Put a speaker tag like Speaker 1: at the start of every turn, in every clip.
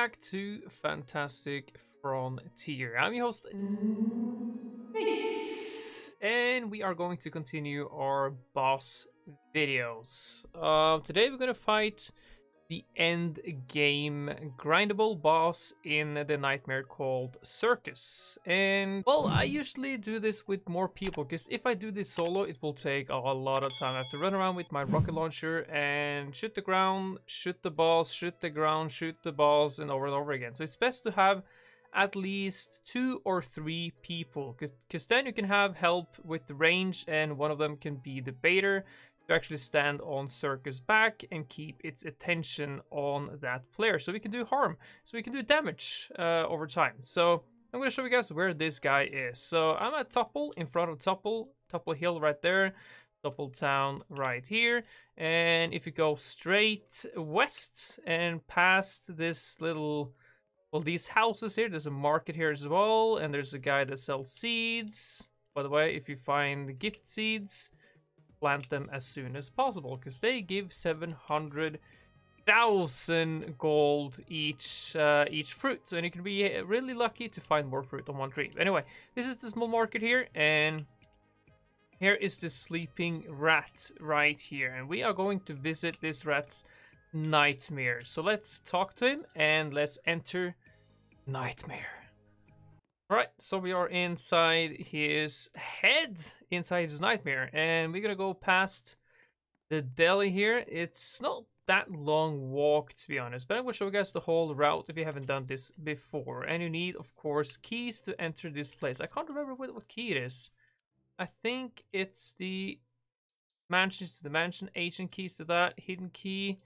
Speaker 1: back to Fantastic Frontier. I'm your host, Naits, and we are going to continue our boss videos. Today we're going to fight the end game grindable boss in the nightmare called Circus. And well, I usually do this with more people because if I do this solo, it will take a lot of time. I have to run around with my rocket launcher and shoot the ground, shoot the balls, shoot the ground, shoot the balls, and over again. So it's best to have at least 2 or 3 people, because then you can have help with the range, and one of them can be the baiter to actually stand on Circus' back and keep its attention on that player, so we can do harm, so we can do damage over time. So I'm going to show you guys where this guy is. So I'm at Topple, in front of Topple Hill right there, Topple Town right here, and if you go straight west and past this little, well, these houses here, there's a market here as well, and there's a guy that sells seeds. By the way, if you find gift seeds, plant them as soon as possible, because they give 700,000 gold each fruit, and you can be really lucky to find more fruit on one tree. Anyway, this is the small market here, and here is the sleeping rat right here, and we are going to visit this rat's nightmare. So let's talk to him and let's enter nightmare. Alright, so we are inside his head, inside his nightmare, and we're gonna go past the deli here. It's not that long walk, to be honest, but I'm gonna show you guys the whole route if you haven't done this before. And you need, of course, keys to enter this place. I can't remember what key it is. I think it's the mansions to the mansion, ancient keys to that, hidden key.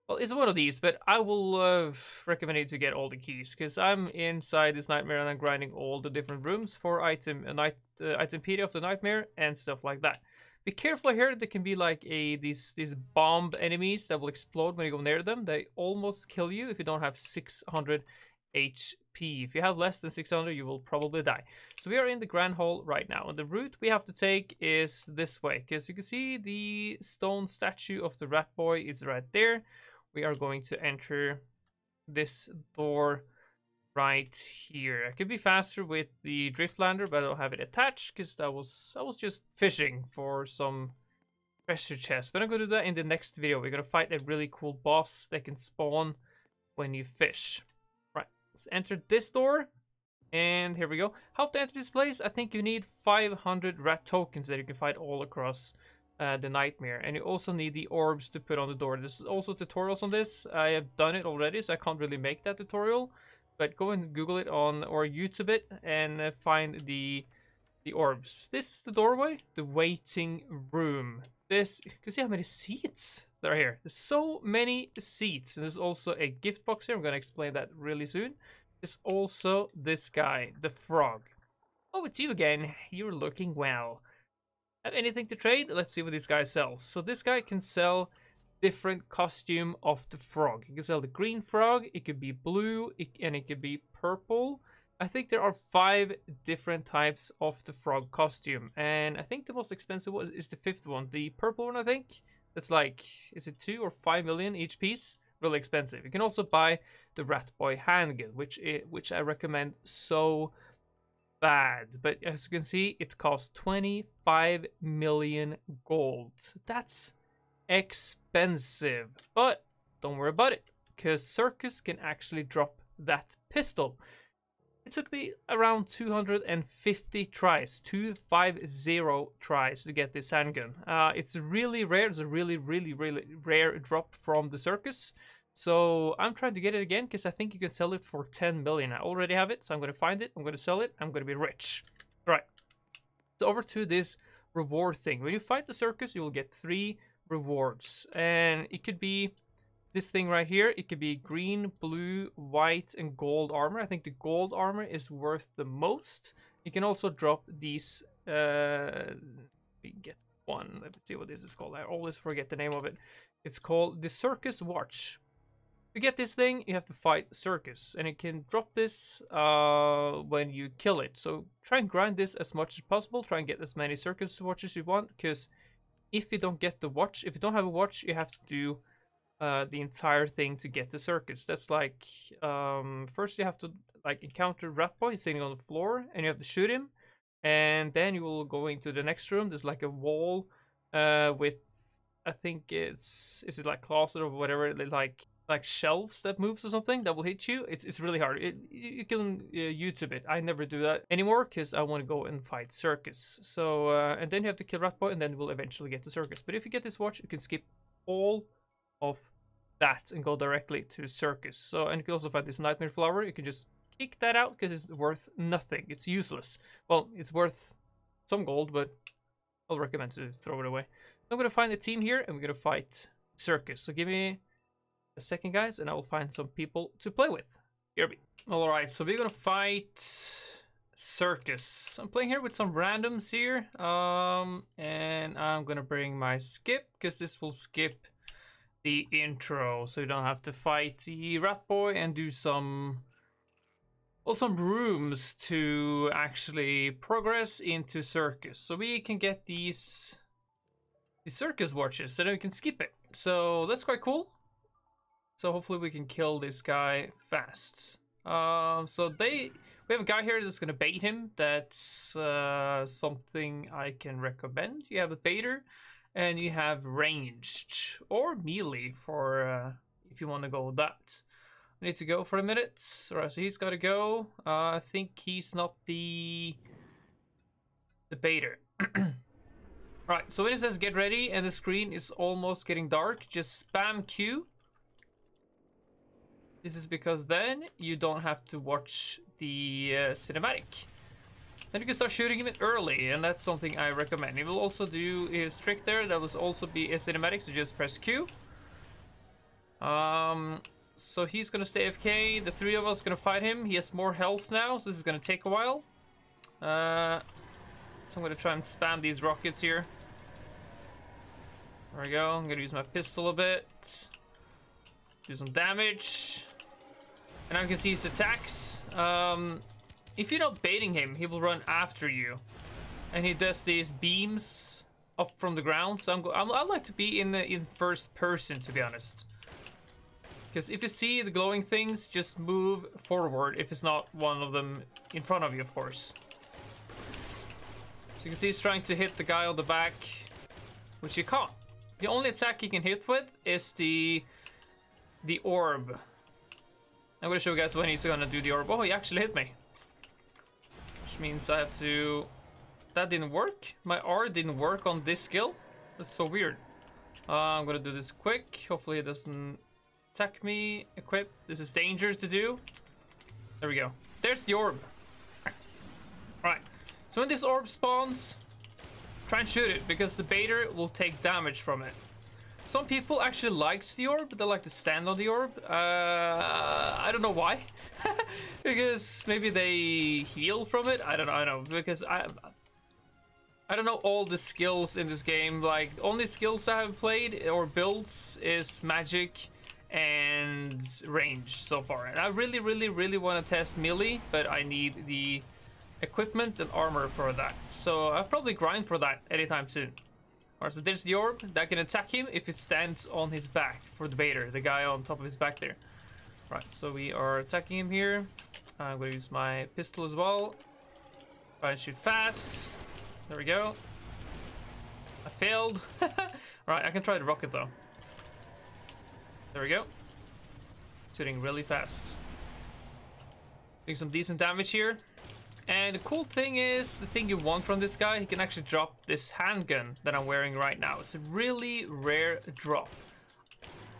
Speaker 1: Well, it's one of these, but I will recommend you to get all the keys, because I'm inside this nightmare and I'm grinding all the different rooms for itempedia of the nightmare and stuff like that. Be careful here, there can be like these bomb enemies that will explode when you go near them. They almost kill you if you don't have 600 HP. If you have less than 600, you will probably die. So we are in the Grand Hall right now, and the route we have to take is this way, because you can see the stone statue of the Ratboy is right there. We are going to enter this door right here. I could be faster with the Driftlander, but I don't have it attached because I was just fishing for some treasure chests. But I'm going to do that in the next video. We're going to fight a really cool boss that can spawn when you fish. Right, let's enter this door. And here we go. How to enter this place? I think you need 500 rat tokens that you can find all across the nightmare, and you also need the orbs to put on the door. There's also tutorials on this. I have done it already, so I can't really make that tutorial, but go and Google it on, or YouTube it, and find the orbs. This is the doorway, the waiting room. This, you can see how many seats there are here. There's so many seats, and there's also a gift box here. I'm going to explain that really soon. There's also this guy, the frog. Oh, it's you again. You're looking well. Have anything to trade? Let's see what this guy sells. So this guy can sell different costume of the frog. You can sell the green frog, it could be blue, and it could be purple. I think there are 5 different types of the frog costume, and I think the most expensive one is the 5th one, the purple one. I think that's like, is it 2 or 5 million each piece? Really expensive. You can also buy the Ratboy Handgun, which I recommend so bad, but as you can see, it costs 25 million gold. That's expensive, but don't worry about it, because Circus can actually drop that pistol. It took me around 250 tries, 250 tries to get this handgun. It's really rare. It's a really rare drop from the Circus. So I'm trying to get it again, because I think you can sell it for 10 million. I already have it, so I'm going to find it. I'm going to sell it. I'm going to be rich. Right. So over to this reward thing. When you fight the Circus, you will get 3 rewards. And it could be this thing right here. It could be green, blue, white, and gold armor. I think the gold armor is worth the most. You can also drop these. We get one. Let's see what this is called. I always forget the name of it. It's called the Circus Watch. To get this thing, you have to fight Circus, and it can drop this when you kill it. So try and grind this as much as possible. Try and get as many Circus watches you want, because if you don't get the watch, if you don't have a watch, you have to do the entire thing to get to Circus. That's like first you have to like encounter Ratboy sitting on the floor, and you have to shoot him, and then you will go into the next room. There's like a wall with I think is it like closet or whatever, like shelves that moves or something that will hit you. It's really hard. You can YouTube it. I never do that anymore because I want to go and fight Circus. So and then you have to kill Ratboy, and then we'll eventually get to Circus. But if you get this watch, you can skip all of that and go directly to Circus. So, and you can also find this nightmare flower. You can just kick that out because it's worth nothing. It's useless. Well, it's worth some gold, but I'll recommend to throw it away. I'm gonna find a team here, and we're gonna fight Circus. So give me a second, guys, and I will find some people to play with. Here we. All right, so we're gonna fight Circus. I'm playing here with some randoms here, and I'm gonna bring my skip because this will skip the intro, so you don't have to fight the Ratboy and do some rooms to actually progress into Circus. So we can get these Circus watches, so then we can skip it. So that's quite cool. So hopefully we can kill this guy fast. So we have a guy here that's gonna bait him. That's something I can recommend. You have a baiter, and you have ranged or melee for if you want to go with that. I need to go for a minute. All right, so he's got to go. I think he's not the baiter. Right, so when it says get ready and the screen is almost getting dark, just spam Q. This is because then you don't have to watch the cinematic. Then you can start shooting him early, and that's something I recommend. He will also do his trick there. That will also be a cinematic, so just press Q. So he's gonna stay AFK. The three of us are gonna fight him. He has more health now, so this is gonna take a while. So I'm gonna try and spam these rockets here. There we go. I'm gonna use my pistol a bit. Do some damage. And now you can see his attacks. If you're not baiting him, he will run after you, and he does these beams up from the ground. So I like to be in first person, to be honest, because if you see the glowing things, just move forward. If it's not one of them in front of you, of course. So you can see he's trying to hit the guy on the back, which he can't. The only attack he can hit with is the orb. I'm gonna show you guys when he's gonna do the orb. Oh, he actually hit me. Which means I have to... That didn't work. My R didn't work on this skill. That's so weird. I'm gonna do this quick. Hopefully it doesn't attack me. Equip. This is dangerous to do. There we go. There's the orb. Right. So when this orb spawns, try and shoot it, because the baiter will take damage from it. Some people actually likes the orb. They like to stand on the orb. I don't know why. Because maybe they heal from it. I don't know. Because I don't know all the skills in this game. Like, only skills I have played or builds is magic and range so far. And I really, really, really want to test melee, but I need the equipment and armor for that. So I'll probably grind for that anytime soon. Alright, so there's the orb that can attack him if it stands on his back for the baiter, the guy on top of his back there. Right, so we are attacking him here. I'm going to use my pistol as well. Try and shoot fast. There we go. I failed. Right, I can try the rocket though. There we go. Shooting really fast. Doing some decent damage here. And the cool thing is, the thing you want from this guy, he can actually drop this handgun that I'm wearing right now. It's a really rare drop.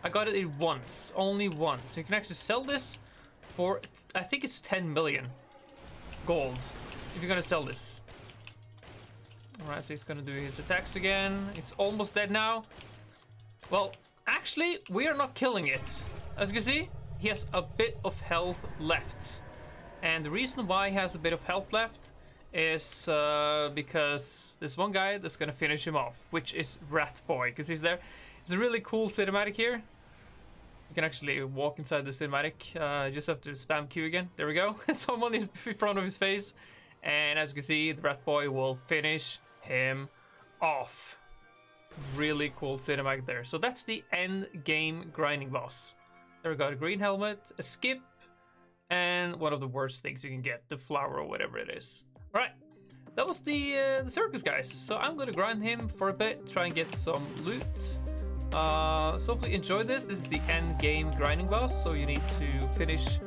Speaker 1: I got it once, only once. So you can actually sell this for, I think it's 10 million gold if you're gonna sell this. Alright, so he's gonna do his attacks again. He's almost dead now. Well, actually, we are not killing it. As you can see, he has a bit of health left. And the reason why he has a bit of health left is because there's one guy that's gonna finish him off, which is Ratboy, because he's there. It's a really cool cinematic here. You can actually walk inside the cinematic. You just have to spam Q again. There we go. Someone is in front of his face. And as you can see, the Ratboy will finish him off. really cool cinematic there. So that's the end game grinding boss. There we got a green helmet, a skip, and one of the worst things you can get, the flower or whatever it is. All right, that was the circus, guys. So I'm gonna grind him for a bit, try and get some loot. So hopefully enjoy this. This is the end game grinding boss, so you need to finish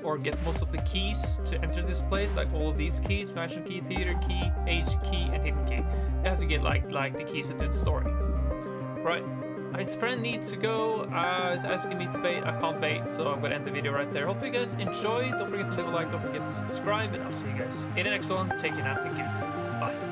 Speaker 1: or get most of the keys to enter this place, like all of these keys: mansion key, theater key, age key, and hidden key. You have to get like the keys that do the story. Right, his friend needs to go. He's asking me to bait. I can't bait, so I'm gonna end the video right there. Hope you guys enjoyed. Don't forget to leave a like, don't forget to subscribe, and I'll see you guys in the next one. Take it out and good. Bye.